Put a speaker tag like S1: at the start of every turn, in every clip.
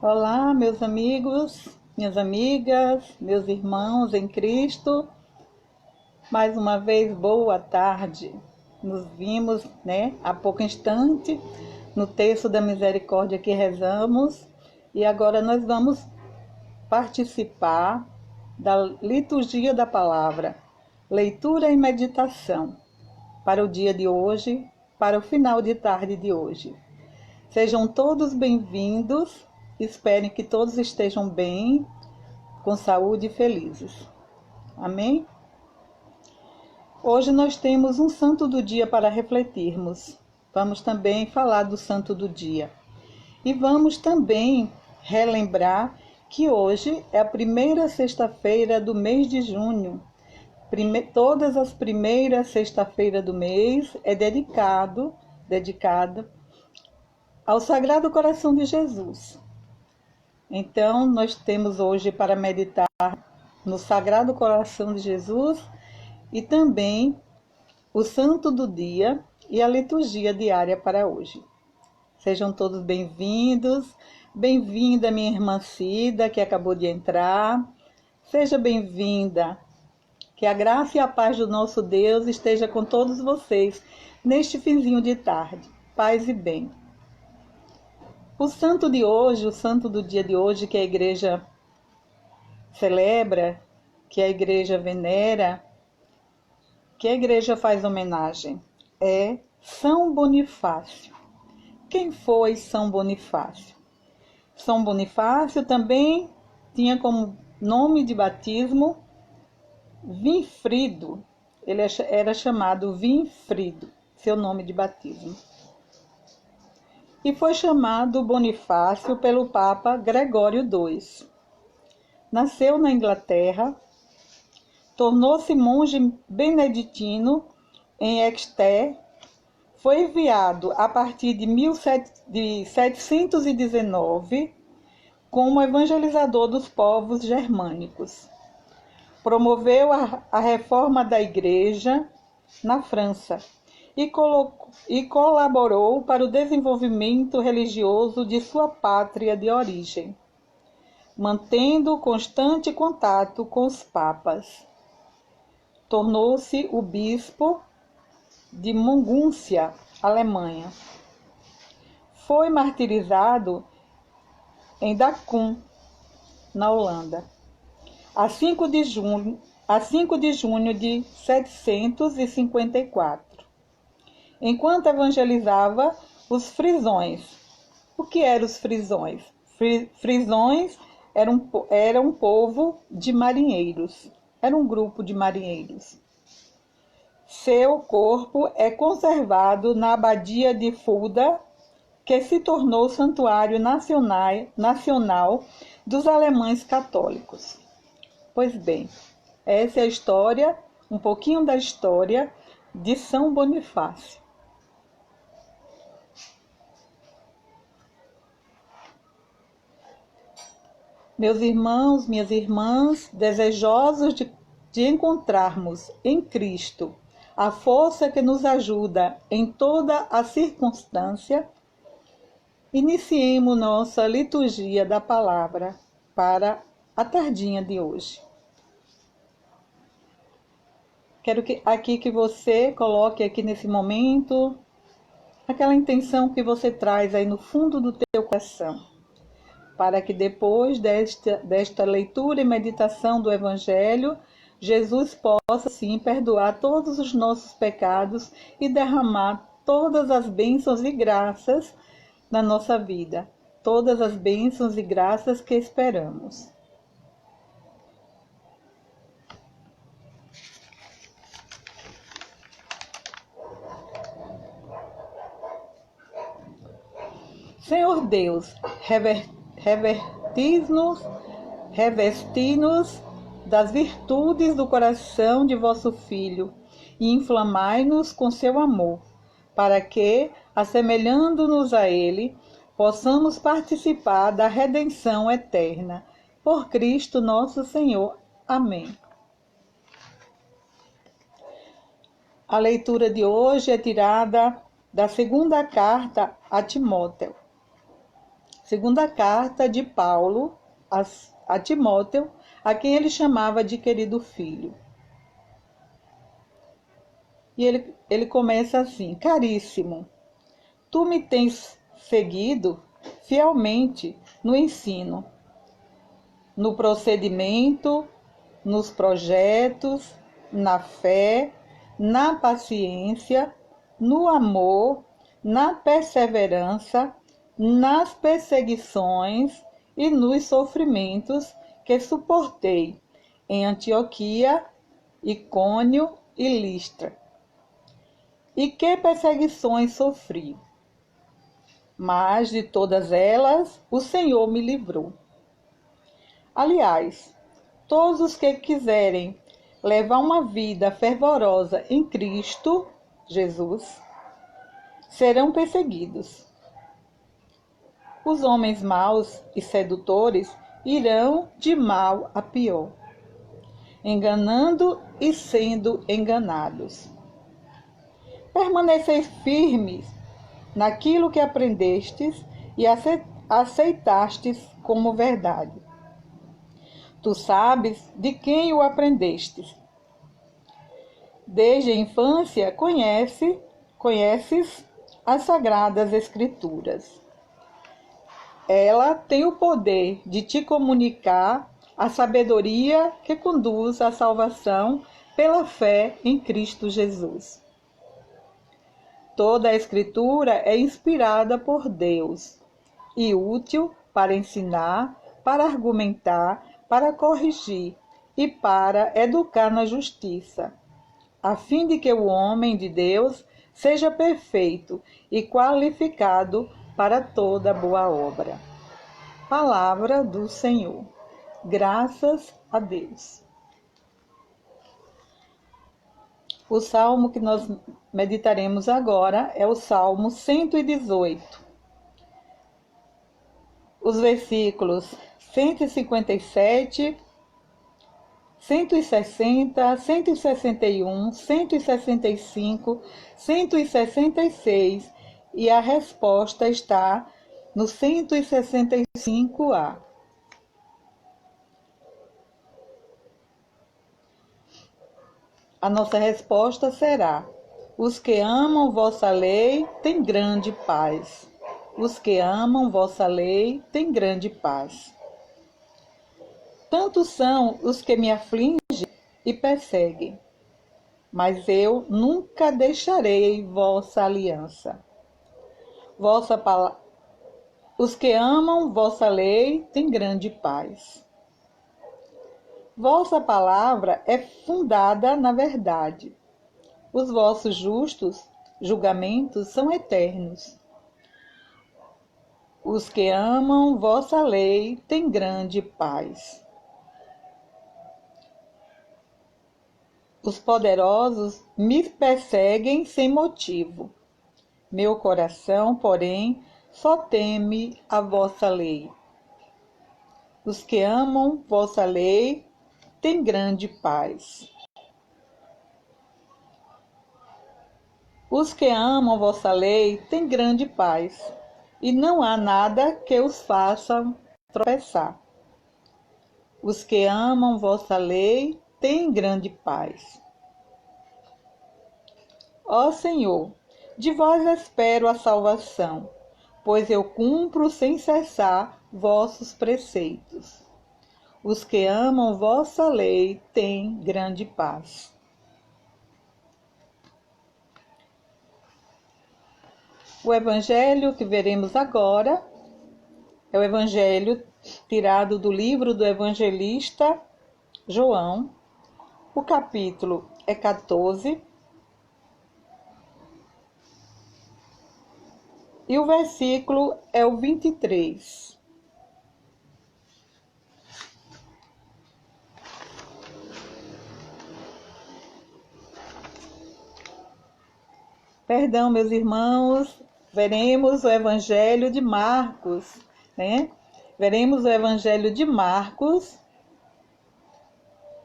S1: Olá, meus amigos, minhas amigas, meus irmãos em Cristo. Mais uma vez, boa tarde. Nos vimos, há pouco instante, no texto da misericórdia que rezamos, e agora nós vamos participar da liturgia da palavra, leitura e meditação, para o dia de hoje, para o final de tarde de hoje. Sejam todos bem-vindos. Esperem que todos estejam bem, com saúde e felizes. Amém? Hoje nós temos um santo do dia para refletirmos. Vamos também falar do santo do dia. E vamos também relembrar que hoje é a primeira sexta-feira do mês de junho. Todas as primeiras sexta-feiras do mês é dedicada ao Sagrado Coração de Jesus. Então, nós temos hoje para meditar no Sagrado Coração de Jesus e também o Santo do Dia e a liturgia diária para hoje. Sejam todos bem-vindos. Bem-vinda, minha irmã Cida, que acabou de entrar. Seja bem-vinda. Que a graça e a paz do nosso Deus esteja com todos vocês neste finzinho de tarde. Paz e bem. O santo de hoje, o santo do dia de hoje, que a igreja celebra, que a igreja venera, que a igreja faz homenagem, é São Bonifácio. Quem foi São Bonifácio? São Bonifácio também tinha como nome de batismo Winfrido. Ele era chamado Winfrido, seu nome de batismo. E foi chamado Bonifácio pelo Papa Gregório II. Nasceu na Inglaterra, tornou-se monge beneditino em Exeter, foi enviado a partir de 719 como evangelizador dos povos germânicos. Promoveu a reforma da Igreja na França e colaborou para o desenvolvimento religioso de sua pátria de origem, mantendo constante contato com os papas. Tornou-se o bispo de Mogúncia, Alemanha. Foi martirizado em Dacum, na Holanda, a 5 de junho de 754. Enquanto evangelizava os frisões. O que eram os frisões? Frisões era um povo de marinheiros, era um grupo de marinheiros. Seu corpo é conservado na abadia de Fulda, que se tornou santuário nacional dos alemães católicos. Pois bem, essa é a história, um pouquinho da história de São Bonifácio. Meus irmãos, minhas irmãs, desejosos de encontrarmos em Cristo a força que nos ajuda em toda a circunstância, iniciemos nossa liturgia da palavra para a tardinha de hoje. Quero que você coloque aqui nesse momento aquela intenção que você traz aí no fundo do teu coração, para que depois desta leitura e meditação do Evangelho, Jesus possa, sim, perdoar todos os nossos pecados e derramar todas as bênçãos e graças na nossa vida. Todas as bênçãos e graças que esperamos. Senhor Deus, revesti-nos das virtudes do coração de vosso Filho e inflamai-nos com seu amor, para que, assemelhando-nos a ele, possamos participar da redenção eterna. Por Cristo nosso Senhor. Amém. A leitura de hoje é tirada da segunda carta a Timóteo. Segunda carta de Paulo a Timóteo, a quem ele chamava de querido filho. E ele começa assim: Caríssimo, tu me tens seguido fielmente no ensino, no procedimento, nos projetos, na fé, na paciência, no amor, na perseverança, nas perseguições e nos sofrimentos que suportei em Antioquia, Icônio e Listra. E que perseguições sofri! Mas de todas elas o Senhor me livrou. Aliás, todos os que quiserem levar uma vida fervorosa em Cristo Jesus serão perseguidos. Os homens maus e sedutores irão de mal a pior, enganando e sendo enganados. Permaneceis firmes naquilo que aprendestes e aceitastes como verdade. Tu sabes de quem o aprendestes. Desde a infância conheces as Sagradas Escrituras. Ela tem o poder de te comunicar a sabedoria que conduz à salvação pela fé em Cristo Jesus. Toda a Escritura é inspirada por Deus e útil para ensinar, para argumentar, para corrigir e para educar na justiça, a fim de que o homem de Deus seja perfeito e qualificado para toda boa obra. Palavra do Senhor. Graças a Deus. O salmo que nós meditaremos agora é o Salmo 118. Os versículos 157, 160, 161, 165, 166 e a resposta está no 165A. A nossa resposta será: os que amam vossa lei têm grande paz. Os que amam vossa lei têm grande paz. Tantos são os que me afligem e perseguem, mas eu nunca deixarei vossa aliança. Os que amam vossa lei têm grande paz. Vossa palavra é fundada na verdade. Os vossos justos julgamentos são eternos. Os que amam vossa lei têm grande paz. Os poderosos me perseguem sem motivo. Meu coração, porém, só teme a vossa lei. Os que amam vossa lei têm grande paz. Os que amam vossa lei têm grande paz, e não há nada que os faça tropeçar. Os que amam vossa lei têm grande paz. Ó Senhor, de vós espero a salvação, pois eu cumpro sem cessar vossos preceitos. Os que amam vossa lei têm grande paz. O evangelho que veremos agora é o evangelho tirado do livro do evangelista João. O capítulo é 14 e o versículo é o 23. Perdão, meus irmãos, veremos o evangelho de Marcos, né? Veremos o evangelho de Marcos,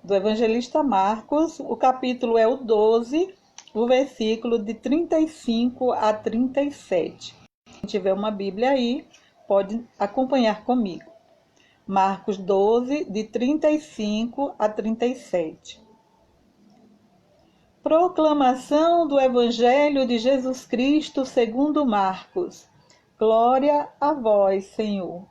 S1: do evangelista Marcos. O capítulo é o 12, o versículo de 35 a 37. Quem tiver uma Bíblia aí, pode acompanhar comigo. Marcos 12, de 35 a 37. Proclamação do Evangelho de Jesus Cristo segundo Marcos. Glória a vós, Senhor.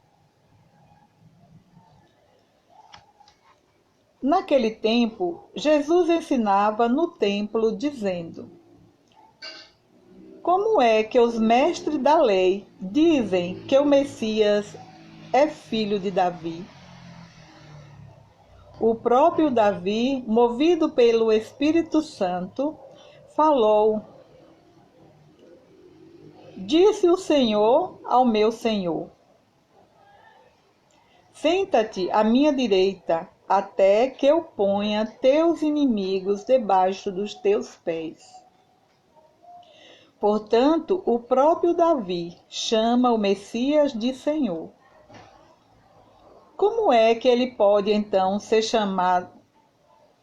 S1: Naquele tempo, Jesus ensinava no templo, dizendo: Como é que os mestres da lei dizem que o Messias é filho de Davi? O próprio Davi, movido pelo Espírito Santo, falou: Disse o Senhor ao meu Senhor: Senta-te à minha direita, até que eu ponha teus inimigos debaixo dos teus pés. Portanto, o próprio Davi chama o Messias de Senhor. Como é que ele pode então ser chamado?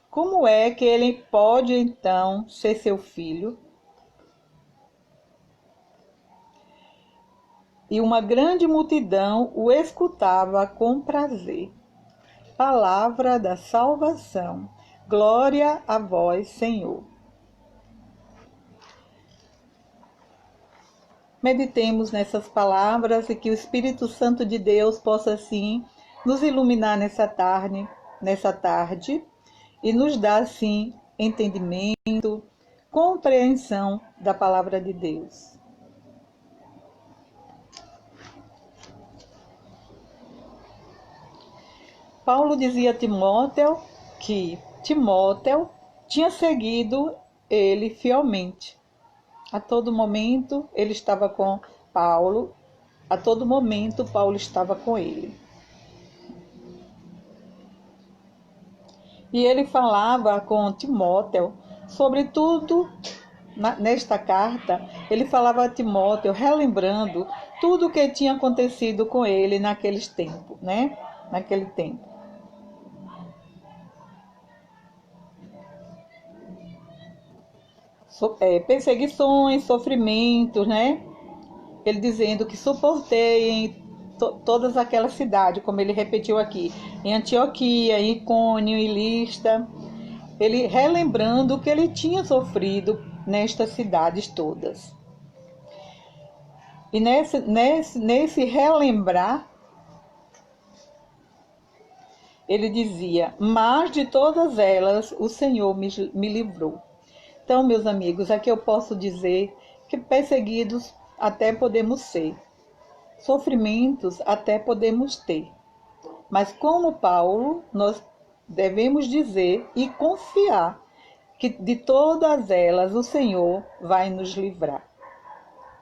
S1: Como é que ele pode então ser seu filho? E uma grande multidão o escutava com prazer. Palavra da salvação. Glória a vós, Senhor. Meditemos nessas palavras e que o Espírito Santo de Deus possa, assim, nos iluminar nessa tarde e nos dar, assim, entendimento, compreensão da palavra de Deus. Paulo dizia a Timóteo que Timóteo tinha seguido ele fielmente. A todo momento ele estava com Paulo, a todo momento Paulo estava com ele. E ele falava com Timóteo sobre tudo. Nesta carta, ele falava a Timóteo, relembrando tudo o que tinha acontecido com ele naqueles tempos, né? Naquele tempo. Perseguições, sofrimentos, né? Ele dizendo que suportei em todas aquelas cidades, como ele repetiu aqui, em Antioquia, em Icônio, em Listra, ele relembrando o que ele tinha sofrido nestas cidades todas. E nesse relembrar, ele dizia: mas de todas elas o Senhor me livrou. Então, meus amigos, aqui eu posso dizer que perseguidos até podemos ser, sofrimentos até podemos ter. Mas como Paulo, nós devemos dizer e confiar que de todas elas o Senhor vai nos livrar.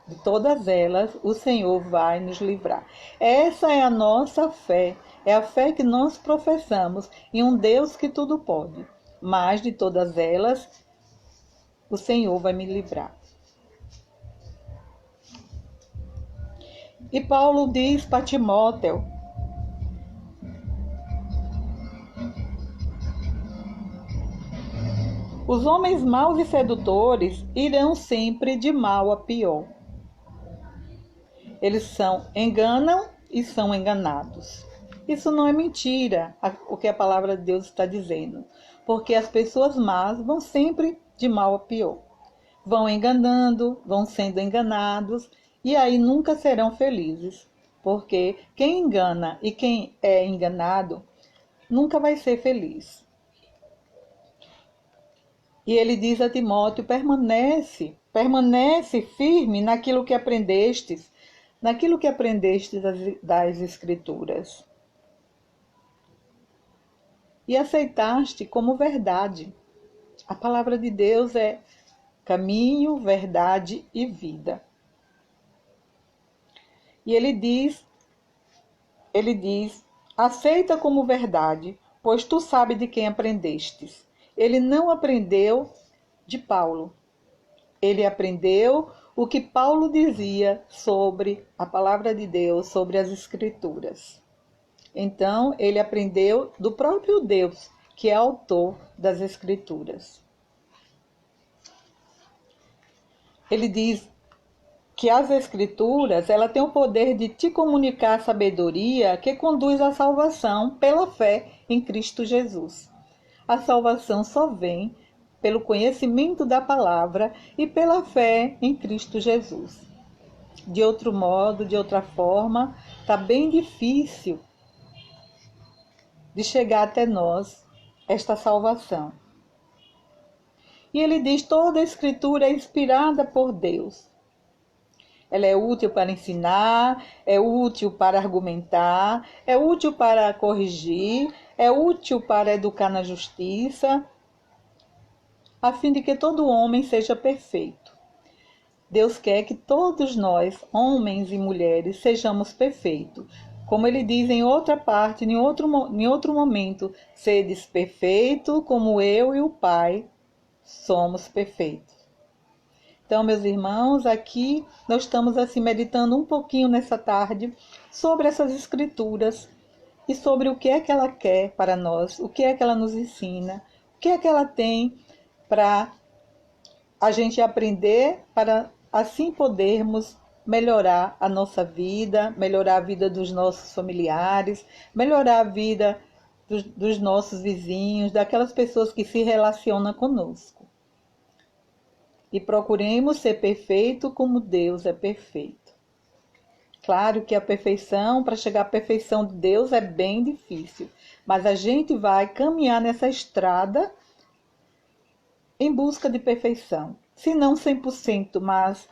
S1: De todas elas o Senhor vai nos livrar. Essa é a nossa fé, é a fé que nós professamos em um Deus que tudo pode. Mas de todas elas o Senhor vai me livrar. E Paulo diz para Timóteo: os homens maus e sedutores irão sempre de mal a pior. Eles enganam e são enganados. Isso não é mentira, o que a palavra de Deus está dizendo. Porque as pessoas más vão sempre de mal a pior. Vão enganando, vão sendo enganados, e aí nunca serão felizes. Porque quem engana e quem é enganado nunca vai ser feliz. E ele diz a Timóteo: permanece firme naquilo que aprendestes das Escrituras. E aceitaste como verdade. A palavra de Deus é caminho, verdade e vida. E ele diz, aceita como verdade, pois tu sabes de quem aprendestes. Ele não aprendeu de Paulo. Ele aprendeu o que Paulo dizia sobre a palavra de Deus, sobre as Escrituras. Então, ele aprendeu do próprio Deus, que é autor das Escrituras. Ele diz que as Escrituras, ela tem o poder de te comunicar a sabedoria que conduz à salvação pela fé em Cristo Jesus. A salvação só vem pelo conhecimento da palavra e pela fé em Cristo Jesus. De outro modo, de outra forma, está bem difícil de chegar até nós esta salvação. E ele diz: toda a Escritura é inspirada por Deus. Ela é útil para ensinar, é útil para argumentar, é útil para corrigir, é útil para educar na justiça, a fim de que todo homem seja perfeito. Deus quer que todos nós, homens e mulheres, sejamos perfeitos. Como ele diz em outra parte, em outro momento: sedes perfeitos como eu e o Pai somos perfeitos. Então, meus irmãos, aqui nós estamos assim meditando um pouquinho nessa tarde sobre essas Escrituras e sobre o que é que ela quer para nós, o que é que ela nos ensina, o que é que ela tem para a gente aprender, para assim podermos melhorar a nossa vida, melhorar a vida dos nossos familiares, melhorar a vida dos nossos vizinhos, daquelas pessoas que se relacionam conosco. E procuremos ser perfeito como Deus é perfeito. Claro que a perfeição, para chegar à perfeição de Deus é bem difícil, mas a gente vai caminhar nessa estrada em busca de perfeição. Se não 100%, mas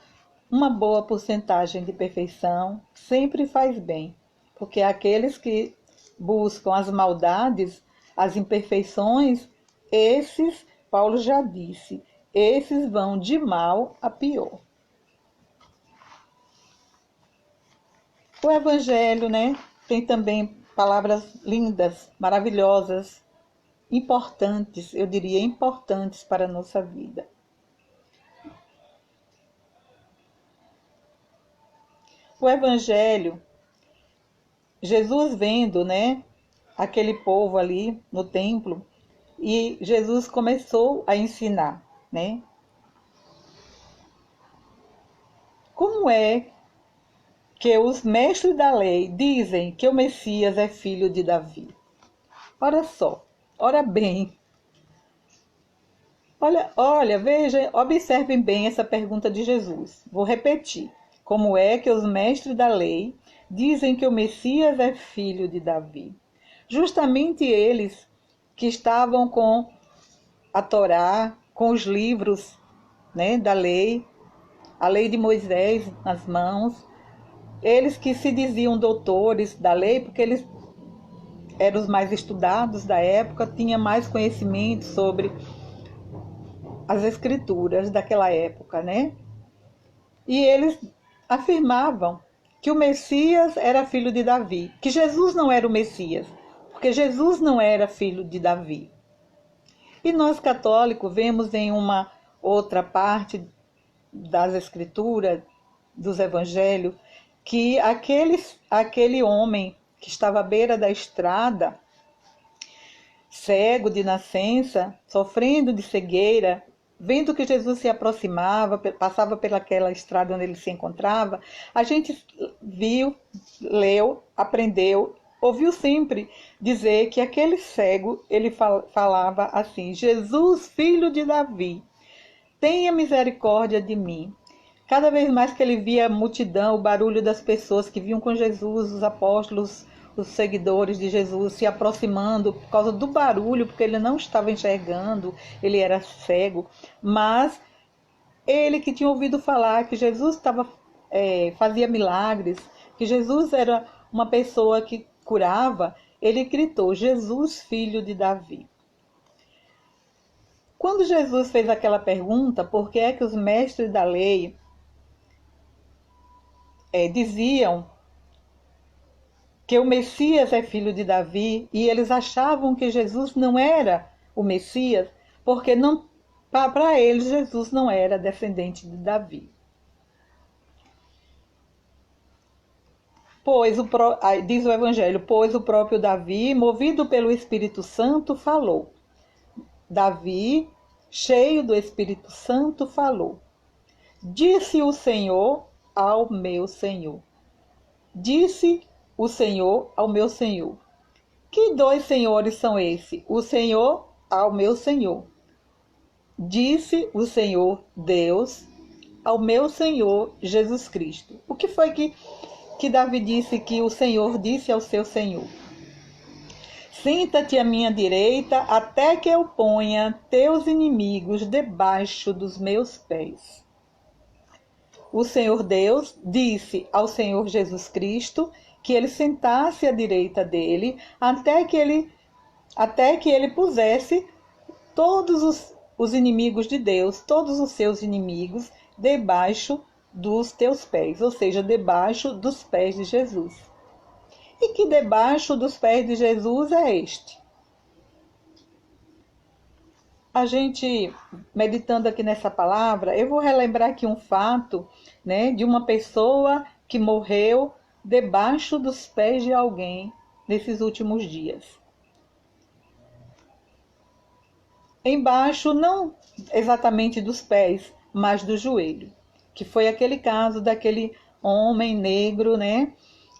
S1: uma boa porcentagem de perfeição sempre faz bem, porque aqueles que buscam as maldades, as imperfeições, esses, Paulo já disse, esses vão de mal a pior. O Evangelho, tem também palavras lindas, maravilhosas, importantes, eu diria importantes para a nossa vida. O Evangelho, Jesus vendo, aquele povo ali no templo, e Jesus começou a ensinar, Como é que os mestres da lei dizem que o Messias é filho de Davi? Ora só, ora bem. Olha, veja, observem bem essa pergunta de Jesus. Vou repetir. Como é que os mestres da lei dizem que o Messias é filho de Davi? Justamente eles que estavam com a Torá, com os livros, da lei, a lei de Moisés nas mãos, eles que se diziam doutores da lei, porque eles eram os mais estudados da época, tinham mais conhecimento sobre as escrituras daquela época, E eles afirmavam que o Messias era filho de Davi, que Jesus não era o Messias, porque Jesus não era filho de Davi. E nós católicos vemos em uma outra parte das escrituras, dos evangelhos, que aquele homem que estava à beira da estrada, cego de nascença, sofrendo de cegueira, vendo que Jesus se aproximava, passava pelaquela estrada onde ele se encontrava, a gente viu, leu, aprendeu, ouviu sempre dizer que aquele cego, ele falava assim: Jesus, filho de Davi, tenha misericórdia de mim. Cada vez mais que ele via a multidão, o barulho das pessoas que vinham com Jesus, os apóstolos, os seguidores de Jesus se aproximando por causa do barulho, porque ele não estava enxergando, ele era cego, mas ele que tinha ouvido falar que Jesus fazia milagres, que Jesus era uma pessoa que curava, ele gritou: Jesus, filho de Davi. Quando Jesus fez aquela pergunta, por que é que os mestres da lei diziam que o Messias é filho de Davi, e eles achavam que Jesus não era o Messias, porque para eles Jesus não era descendente de Davi. Diz o Evangelho, pois o próprio Davi, movido pelo Espírito Santo, falou. Davi, cheio do Espírito Santo, falou: Disse o Senhor ao meu Senhor. Disse o Senhor ao meu Senhor. Que dois senhores são esses? O Senhor ao meu Senhor. Disse o Senhor Deus ao meu Senhor Jesus Cristo. O que foi que Davi disse que o Senhor disse ao seu Senhor? Senta-te à minha direita até que eu ponha teus inimigos debaixo dos meus pés. O Senhor Deus disse ao Senhor Jesus Cristo que ele sentasse à direita dele até que ele pusesse todos os inimigos de Deus, todos os seus inimigos, debaixo dos teus pés, ou seja, debaixo dos pés de Jesus. E que debaixo dos pés de Jesus é este? A gente, meditando aqui nessa palavra, eu vou relembrar aqui um fato, né, de uma pessoa que morreu debaixo dos pés de alguém nesses últimos dias. Embaixo, não exatamente dos pés, mas do joelho, que foi aquele caso daquele homem negro, né,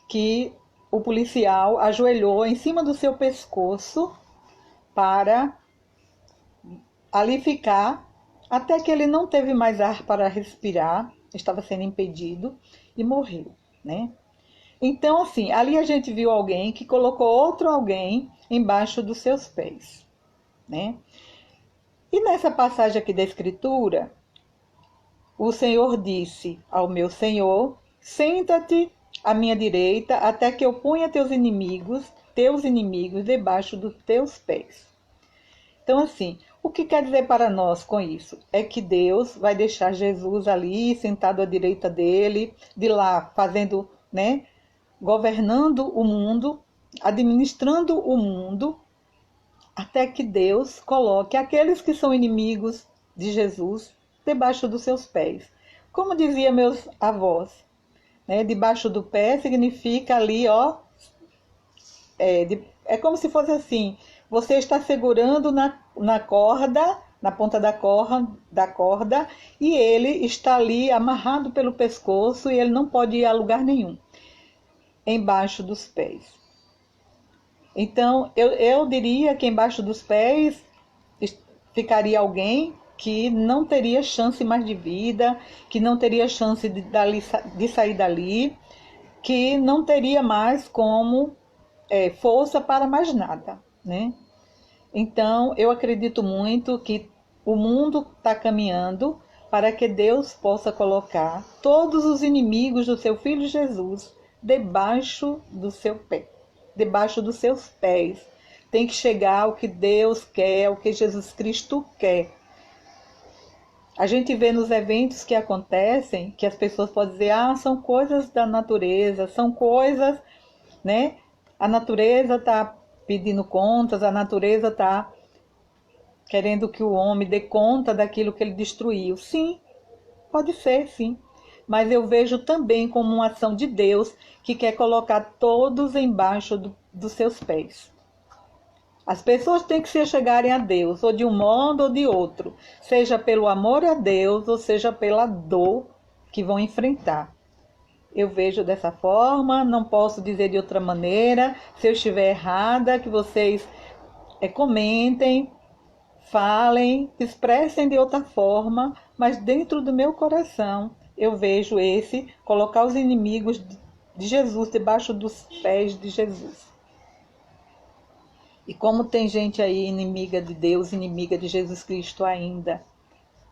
S1: que o policial ajoelhou em cima do seu pescoço para ali ficar até que ele não teve mais ar para respirar, estava sendo impedido e morreu, né? Então, assim, ali a gente viu alguém que colocou outro alguém embaixo dos seus pés, né? E nessa passagem aqui da Escritura, o Senhor disse ao meu Senhor: senta-te à minha direita até que eu ponha teus inimigos debaixo dos teus pés. Então, assim, o que quer dizer para nós com isso? É que Deus vai deixar Jesus ali, sentado à direita dele, de lá fazendo, né, governando o mundo, administrando o mundo, até que Deus coloque aqueles que são inimigos de Jesus debaixo dos seus pés. Como dizia meus avós, né, debaixo do pé significa ali, ó, é como se fosse assim, você está segurando na corda, na ponta da corda, e ele está ali amarrado pelo pescoço e ele não pode ir a lugar nenhum, embaixo dos pés. Então, eu diria que embaixo dos pés ficaria alguém que não teria chance mais de vida, que não teria chance de sair dali, que não teria mais como força para mais nada, né? Então, eu acredito muito que o mundo está caminhando para que Deus possa colocar todos os inimigos do seu Filho Jesus debaixo do seu pé, debaixo dos seus pés. Tem que chegar ao que Deus quer, ao que Jesus Cristo quer. A gente vê nos eventos que acontecem, que as pessoas podem dizer, são coisas da natureza, são coisas, né? A natureza está pedindo contas, a natureza está querendo que o homem dê conta daquilo que ele destruiu. Sim, pode ser, sim. Mas eu vejo também como uma ação de Deus que quer colocar todos embaixo dos seus pés. As pessoas têm que se chegarem a Deus, ou de um modo ou de outro, seja pelo amor a Deus, ou seja pela dor que vão enfrentar. Eu vejo dessa forma, não posso dizer de outra maneira. Se eu estiver errada, que vocês comentem, falem, expressem de outra forma, mas dentro do meu coração eu vejo colocar os inimigos de Jesus debaixo dos pés de Jesus. E como tem gente aí inimiga de Deus, inimiga de Jesus Cristo ainda,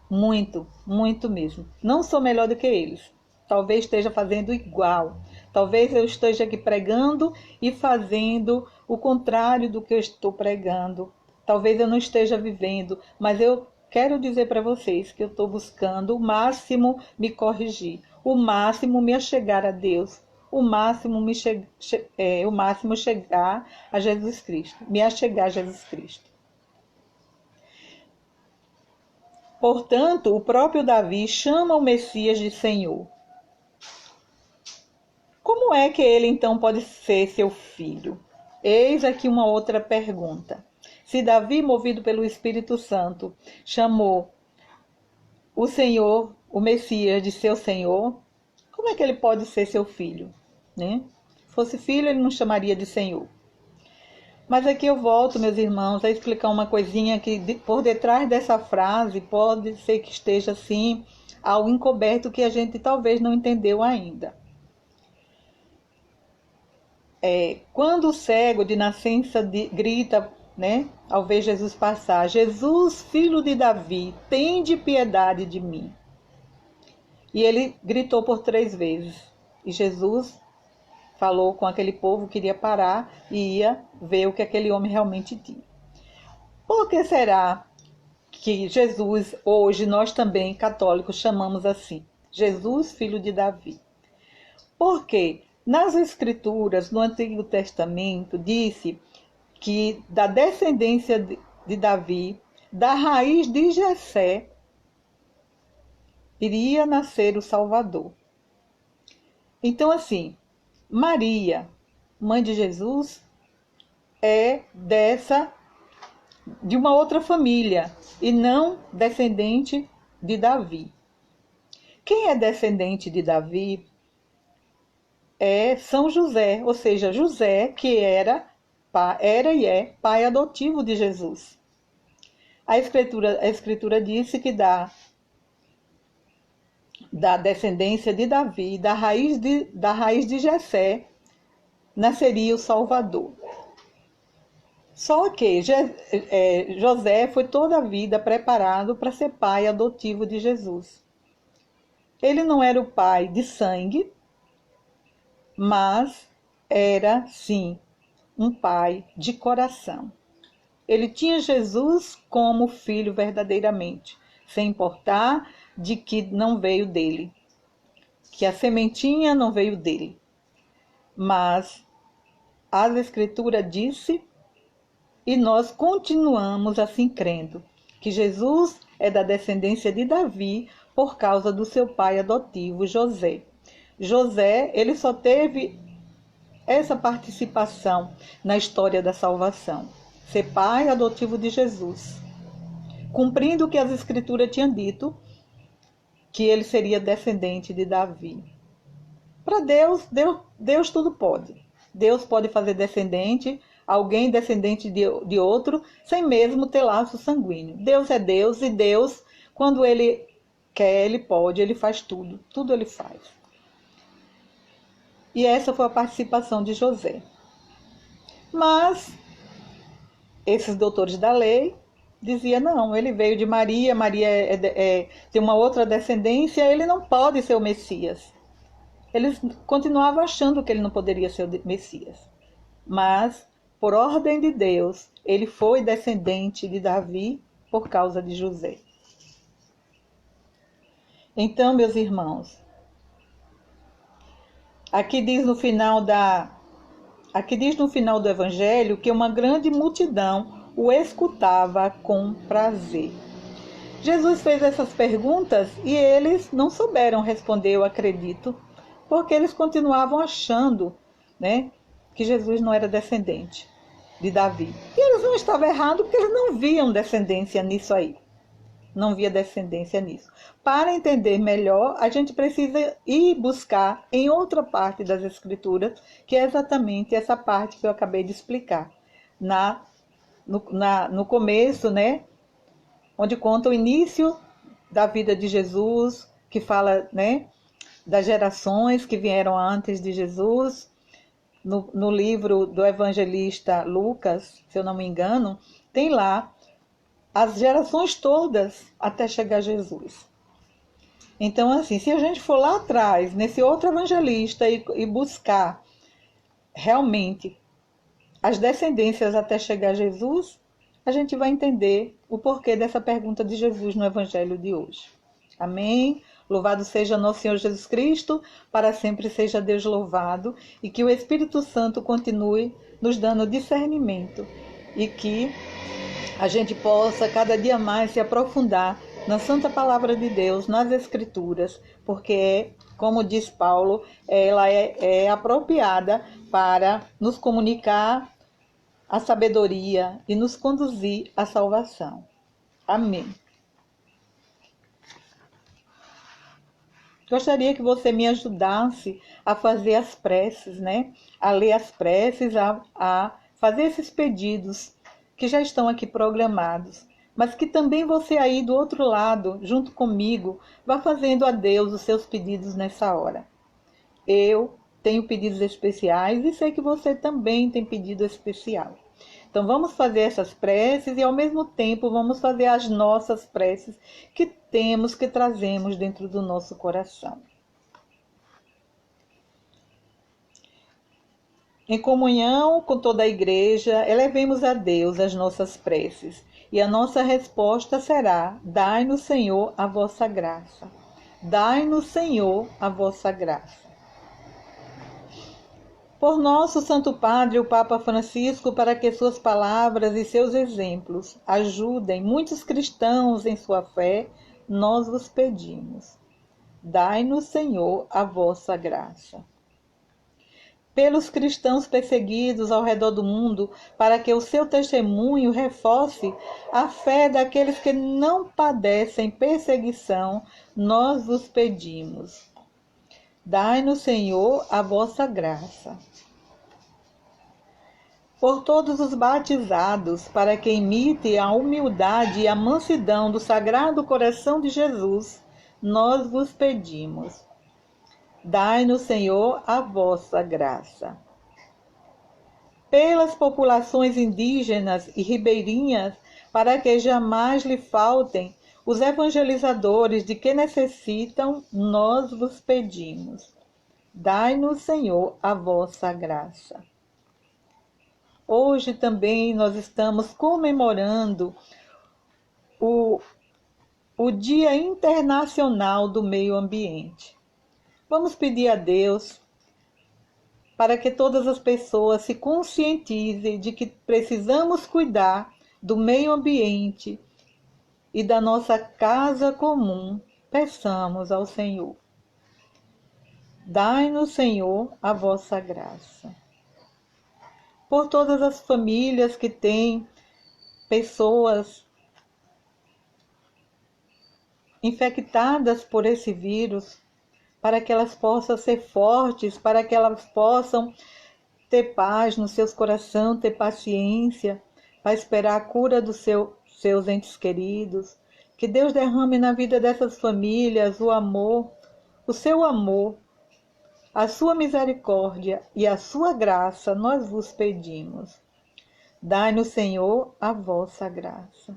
S1: muito, muito mesmo. Não sou melhor do que eles. Talvez esteja fazendo igual. Talvez eu esteja aqui pregando e fazendo o contrário do que eu estou pregando. Talvez eu não esteja vivendo, mas eu quero dizer para vocês que eu estou buscando o máximo me corrigir, o máximo me achegar a Deus, o máximo chegar a Jesus Cristo, me achegar a Jesus Cristo. Portanto, o próprio Davi chama o Messias de Senhor. Como é que ele então pode ser seu filho? Eis aqui uma outra pergunta. Se Davi, movido pelo Espírito Santo, chamou o Senhor, o Messias, de seu Senhor, Como é que ele pode ser seu filho, né? Se fosse filho, ele não chamaria de Senhor. Mas aqui eu volto, meus irmãos, a explicar uma coisinha que por detrás dessa frase pode ser que esteja assim algo encoberto que a gente talvez não entendeu ainda. Quando o cego de nascença grita, né, ao ver Jesus passar: Jesus, filho de Davi, tende piedade de mim. E ele gritou por 3 vezes. E Jesus falou com aquele povo que iria parar e ia ver o que aquele homem realmente tinha. Por que será que Jesus, hoje, nós também, católicos, chamamos assim? Jesus, filho de Davi. Porque nas Escrituras, no Antigo Testamento, disse que da descendência de Davi, da raiz de Jessé, iria nascer o Salvador. Então, assim, Maria, mãe de Jesus, é de uma outra família e não descendente de Davi. Quem é descendente de Davi é São José, ou seja, José, que era e é pai adotivo de Jesus. A escritura disse que da descendência de Davi, da raiz de Jessé, nasceria o Salvador. Só que José foi toda a vida preparado para ser pai adotivo de Jesus. Ele não era o pai de sangue, mas era, sim, um pai de coração. Ele tinha Jesus como filho verdadeiramente, sem importar de que não veio dele, que a sementinha não veio dele. Mas a Escritura disse, e nós continuamos assim crendo, que Jesus é da descendência de Davi por causa do seu pai adotivo, José. José, ele só teve essa participação na história da salvação, ser pai adotivo de Jesus, cumprindo o que as Escrituras tinham dito, que ele seria descendente de Davi. Para Deus tudo pode. Deus pode fazer descendente, alguém descendente de outro, sem mesmo ter laço sanguíneo. Deus é Deus, e Deus, quando Ele quer, Ele pode, Ele faz tudo. Tudo Ele faz. E essa foi a participação de José. Mas esses doutores da lei diziam, não, ele veio de Maria, Maria tem uma outra descendência, ele não pode ser o Messias. Eles continuavam achando que ele não poderia ser o Messias. Mas, por ordem de Deus, ele foi descendente de Davi por causa de José. Então, meus irmãos, aqui diz no final do Evangelho que uma grande multidão o escutava com prazer. Jesus fez essas perguntas e eles não souberam responder, eu acredito, porque eles continuavam achando, né, que Jesus não era descendente de Davi. E eles não estavam errados porque eles não viam descendência nisso aí. Não via descendência nisso. Para entender melhor, a gente precisa ir buscar em outra parte das Escrituras, que é exatamente essa parte que eu acabei de explicar. No começo, né, onde conta o início da vida de Jesus, que fala, né, das gerações que vieram antes de Jesus. No livro do evangelista Lucas, se eu não me engano, tem lá as gerações todas até chegar a Jesus. Então, assim, se a gente for lá atrás, nesse outro evangelista, e buscar realmente as descendências até chegar a Jesus, a gente vai entender o porquê dessa pergunta de Jesus no evangelho de hoje. Amém? Louvado seja nosso Senhor Jesus Cristo, para sempre seja Deus louvado, e que o Espírito Santo continue nos dando discernimento, e que a gente possa cada dia mais se aprofundar na Santa Palavra de Deus, nas Escrituras, porque, como diz Paulo, ela é apropriada para nos comunicar a sabedoria e nos conduzir à salvação. Amém. Gostaria que você me ajudasse a fazer as preces, né? A ler as preces, a fazer esses pedidos que já estão aqui programados. Mas que também você aí do outro lado, junto comigo, vá fazendo a Deus os seus pedidos nessa hora. Eu tenho pedidos especiais e sei que você também tem pedido especial. Então vamos fazer essas preces e ao mesmo tempo vamos fazer as nossas preces que temos, que trazemos dentro do nosso coração. Em comunhão com toda a igreja, elevemos a Deus as nossas preces, e a nossa resposta será: dai-nos, Senhor, a vossa graça. Dai-nos, Senhor, a vossa graça. Por nosso Santo Padre, o Papa Francisco, para que suas palavras e seus exemplos ajudem muitos cristãos em sua fé, nós vos pedimos. Dai-nos, Senhor, a vossa graça. Pelos cristãos perseguidos ao redor do mundo, para que o seu testemunho reforce a fé daqueles que não padecem perseguição, nós vos pedimos. Dai-nos, Senhor, a vossa graça. Por todos os batizados, para que imite a humildade e a mansidão do Sagrado Coração de Jesus, nós vos pedimos. Dai-nos, Senhor, a vossa graça. Pelas populações indígenas e ribeirinhas, para que jamais lhe faltem os evangelizadores de que necessitam, nós vos pedimos. Dai-nos, Senhor, a vossa graça. Hoje também nós estamos comemorando o Dia Internacional do Meio Ambiente. Vamos pedir a Deus para que todas as pessoas se conscientizem de que precisamos cuidar do meio ambiente e da nossa casa comum. Peçamos ao Senhor. Dai-nos, Senhor, a vossa graça. Por todas as famílias que têm pessoas infectadas por esse vírus, para que elas possam ser fortes, para que elas possam ter paz no seus corações, ter paciência, para esperar a cura dos seus entes queridos. Que Deus derrame na vida dessas famílias o amor, o seu amor, a sua misericórdia e a sua graça, nós vos pedimos. Dai-nos, Senhor, a vossa graça.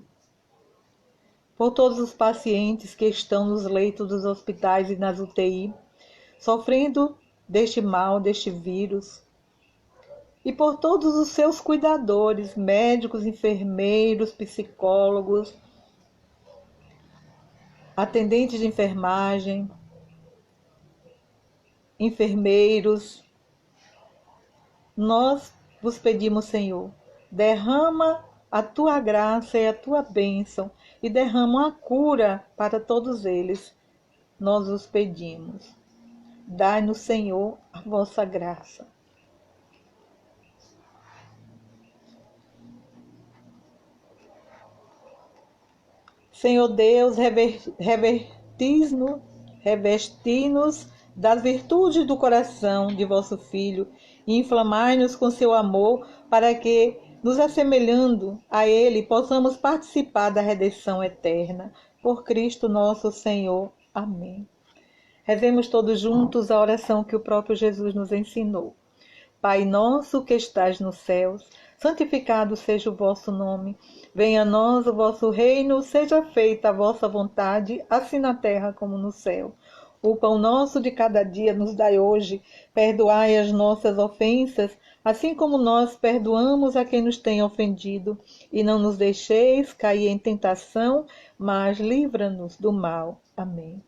S1: Por todos os pacientes que estão nos leitos dos hospitais e nas UTI, sofrendo deste mal, deste vírus, e por todos os seus cuidadores, médicos, enfermeiros, psicólogos, atendentes de enfermagem, enfermeiros, nós vos pedimos, Senhor, derrama a tua graça e a tua bênção e derrama a cura para todos eles. Nós vos pedimos. Dai-nos, Senhor, a vossa graça. Senhor Deus, revesti-nos das virtudes do coração de vosso Filho e inflamai-nos com seu amor para que, nos assemelhando a Ele, possamos participar da redenção eterna. Por Cristo nosso Senhor. Amém. Rezemos todos juntos a oração que o próprio Jesus nos ensinou. Pai nosso que estais nos céus, santificado seja o vosso nome. Venha a nós o vosso reino, seja feita a vossa vontade, assim na terra como no céu. O pão nosso de cada dia nos dai hoje. Perdoai as nossas ofensas, assim como nós perdoamos a quem nos tem ofendido. E não nos deixeis cair em tentação, mas livra-nos do mal. Amém.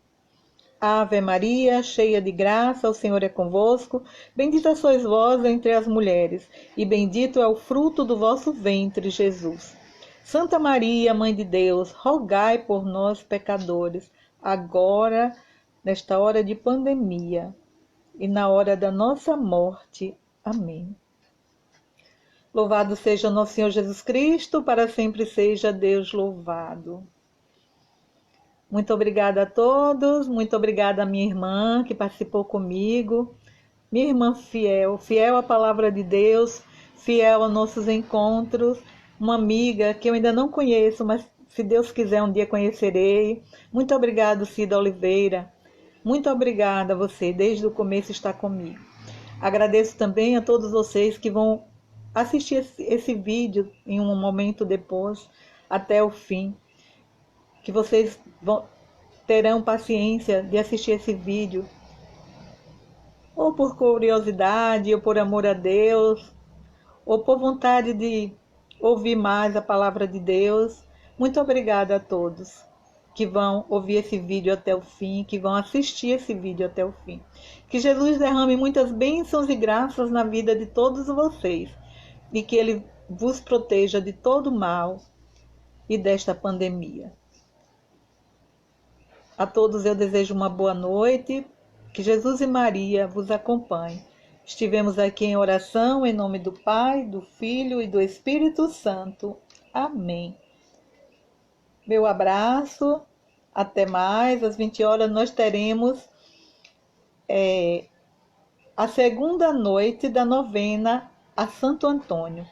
S1: Ave Maria, cheia de graça, o Senhor é convosco. Bendita sois vós entre as mulheres, e bendito é o fruto do vosso ventre, Jesus. Santa Maria, Mãe de Deus, rogai por nós, pecadores, agora, nesta hora de pandemia, e na hora da nossa morte. Amém. Louvado seja nosso Senhor Jesus Cristo, para sempre seja Deus louvado. Muito obrigada a todos, muito obrigada a minha irmã que participou comigo, minha irmã fiel, fiel à palavra de Deus, fiel aos nossos encontros, uma amiga que eu ainda não conheço, mas se Deus quiser um dia conhecerei. Muito obrigada, Cida Oliveira, muito obrigada a você, desde o começo está comigo. Agradeço também a todos vocês que vão assistir esse vídeo em um momento depois, até o fim, que vocês terão paciência de assistir esse vídeo, ou por curiosidade, ou por amor a Deus, ou por vontade de ouvir mais a palavra de Deus. Muito obrigada a todos que vão ouvir esse vídeo até o fim, que vão assistir esse vídeo até o fim. Que Jesus derrame muitas bênçãos e graças na vida de todos vocês, e que Ele vos proteja de todo mal e desta pandemia. A todos eu desejo uma boa noite, que Jesus e Maria vos acompanhem. Estivemos aqui em oração em nome do Pai, do Filho e do Espírito Santo. Amém. Meu abraço, até mais. Às 20 horas nós teremos a segunda noite da novena a Santo Antônio,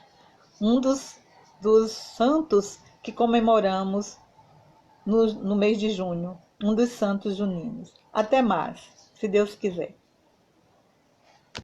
S1: um dos santos que comemoramos no mês de junho, um dos santos juninos. Até mais, se Deus quiser.